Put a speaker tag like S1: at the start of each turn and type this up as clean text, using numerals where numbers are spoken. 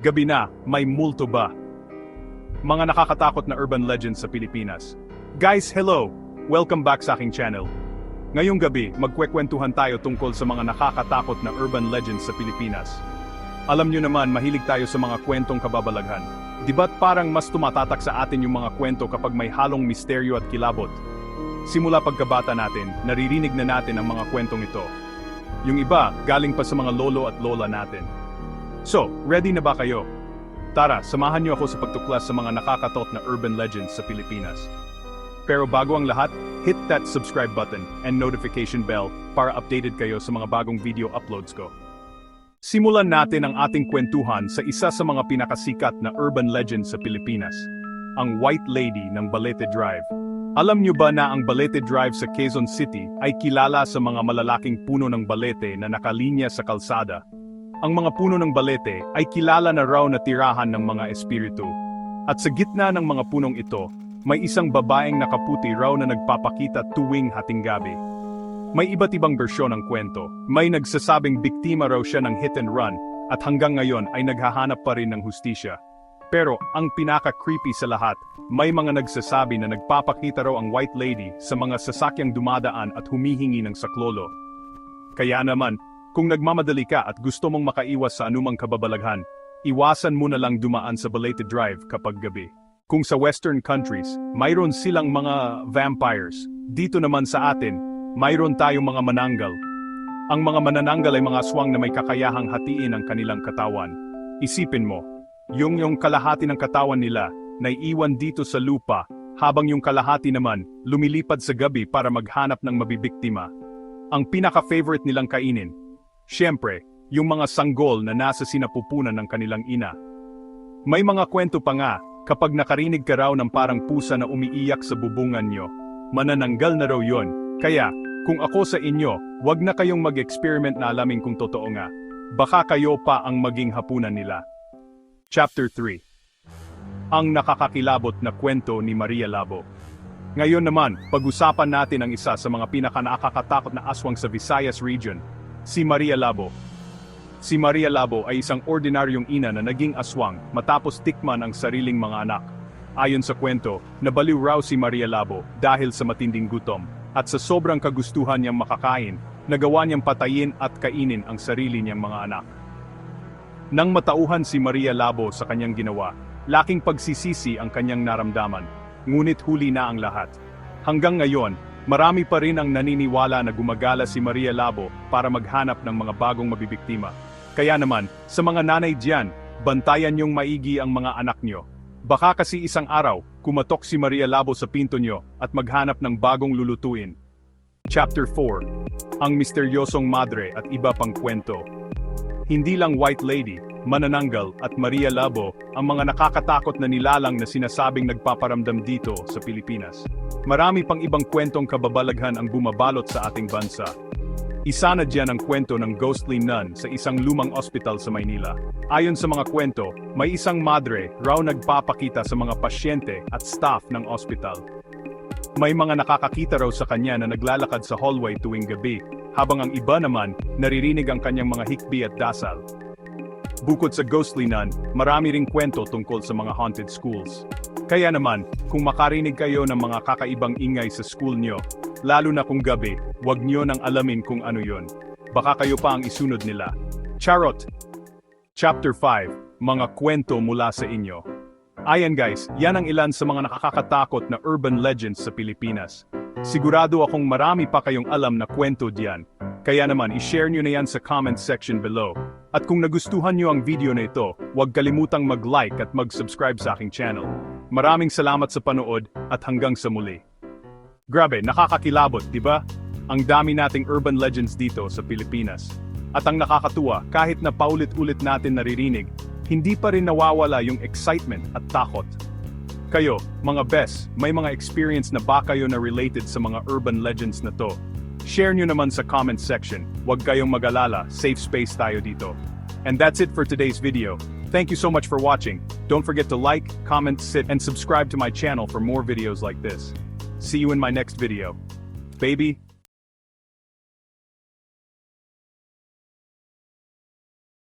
S1: Gabi na, may multo ba? Mga nakakatakot na urban legends sa Pilipinas. Guys, hello! Welcome back sa aking channel. Ngayong gabi, magkwekwentuhan tayo tungkol sa mga nakakatakot na urban legends sa Pilipinas. Alam nyo naman, mahilig tayo sa mga kwentong kababalaghan. Di ba't parang mas tumatatak sa atin yung mga kwento kapag may halong misteryo at kilabot? Simula pagkabata natin, naririnig na natin ang mga kwentong ito. Yung iba, galing pa sa mga lolo at lola natin. So, ready na ba kayo? Tara, samahan niyo ako sa pagtuklas sa mga nakakatakot na urban legends sa Pilipinas. Pero bago ang lahat, hit that subscribe button and notification bell para updated kayo sa mga bagong video uploads ko. Simulan natin ang ating kwentuhan sa isa sa mga pinakasikat na urban legend sa Pilipinas, ang White Lady ng Balete Drive. Alam niyo ba na ang Balete Drive sa Quezon City ay kilala sa mga malalaking puno ng balete na nakalinya sa kalsada? Ang mga puno ng balete ay kilala na raw na tirahan ng mga espiritu. At sa gitna ng mga punong ito, may isang babaeng nakaputi raw na nagpapakita tuwing hating gabi. May iba't ibang bersyon ng kwento. May nagsasabing biktima raw siya ng hit and run, at hanggang ngayon ay naghahanap pa rin ng hustisya. Pero ang pinaka-creepy sa lahat, may mga nagsasabi na nagpapakita raw ang White Lady sa mga sasakyang dumadaan at humihingi ng saklolo. Kaya naman, kung nagmamadali ka at gusto mong makaiwas sa anumang kababalaghan, iwasan mo na lang dumaan sa Balete Drive kapag gabi. Kung sa Western countries, mayroon silang mga vampires. Dito naman sa atin, mayroon tayong mga manananggal. Ang mga manananggal ay mga aswang na may kakayahang hatiin ang kanilang katawan. Isipin mo, yung kalahati ng katawan nila, naiiwan dito sa lupa, habang yung kalahati naman, lumilipad sa gabi para maghanap ng mabibiktima. Ang pinaka-favorite nilang kainin, siyempre, yung mga sanggol na nasa sinapupunan ng kanilang ina. May mga kwento pa nga, kapag nakarinig ka raw ng parang pusa na umiiyak sa bubungan nyo, manananggal na raw yon. Kaya, kung ako sa inyo, wag na kayong mag-experiment na alamin kung totoo nga. Baka kayo pa ang maging hapunan nila. Chapter 3. Ang nakakakilabot na kwento ni Maria Labo. Ngayon naman, pag-usapan natin ang isa sa mga pinaka-nakakatakot na aswang sa Visayas region, si Maria Labo. Si Maria Labo ay isang ordinaryong ina na naging aswang matapos tikman ang sariling mga anak. Ayon sa kwento, nabaliw raw si Maria Labo dahil sa matinding gutom, at sa sobrang kagustuhan niyang makakain, nagawa niyang patayin at kainin ang sarili niyang mga anak. Nang matauhan si Maria Labo sa kanyang ginawa, laking pagsisisi ang kanyang naramdaman, ngunit huli na ang lahat. Hanggang ngayon, marami pa rin ang naniniwala na gumagala si Maria Labo para maghanap ng mga bagong mabibiktima. Kaya naman, sa mga nanay diyan, bantayan niyong maigi ang mga anak niyo. Baka kasi isang araw, kumatok si Maria Labo sa pinto niyo at maghanap ng bagong lulutuin. Chapter 4. Ang misteryosong madre at iba pang kwento. Hindi lang White Lady, manananggal at Maria Labo ang mga nakakatakot na nilalang na sinasabing nagpaparamdam dito sa Pilipinas. Marami pang ibang kwentong kababalaghan ang bumabalot sa ating bansa. Isa na diyan ang kwento ng ghostly nun sa isang lumang ospital sa Maynila. Ayon sa mga kwento, may isang madre raw nagpapakita sa mga pasyente at staff ng ospital. May mga nakakakita raw sa kanya na naglalakad sa hallway tuwing gabi, habang ang iba naman naririnig ang kanyang mga hikbi at dasal. Bukod sa ghostly nun, marami ring kwento tungkol sa mga haunted schools. Kaya naman, kung makarinig kayo ng mga kakaibang ingay sa school nyo, lalo na kung gabi, wag nyo nang alamin kung ano yon. Baka kayo pa ang isunod nila. Charot! Chapter 5. Mga kwento mula sa inyo. Ayan guys, yan ang ilan sa mga nakakatakot na urban legends sa Pilipinas. Sigurado akong marami pa kayong alam na kwento diyan. Kaya naman, i-share nyo na yan sa comment section below. At kung nagustuhan nyo ang video na ito, huwag kalimutang mag-like at mag-subscribe sa aking channel. Maraming salamat sa panood at hanggang sa muli. Grabe, nakakakilabot, di ba? Ang dami nating urban legends dito sa Pilipinas. At ang nakakatuwa, kahit na paulit-ulit natin naririnig, hindi pa rin nawawala yung excitement at takot. Kayo, mga best, may mga experience na ba kayo na related sa mga urban legends na to? Share nyo naman sa comment section. Huwag kayong mag-alala, safe space tayo dito. And that's it for today's video. Thank you so much for watching. Don't forget to like, comment, and subscribe to my channel for more videos like this. See you in my next video. Baby.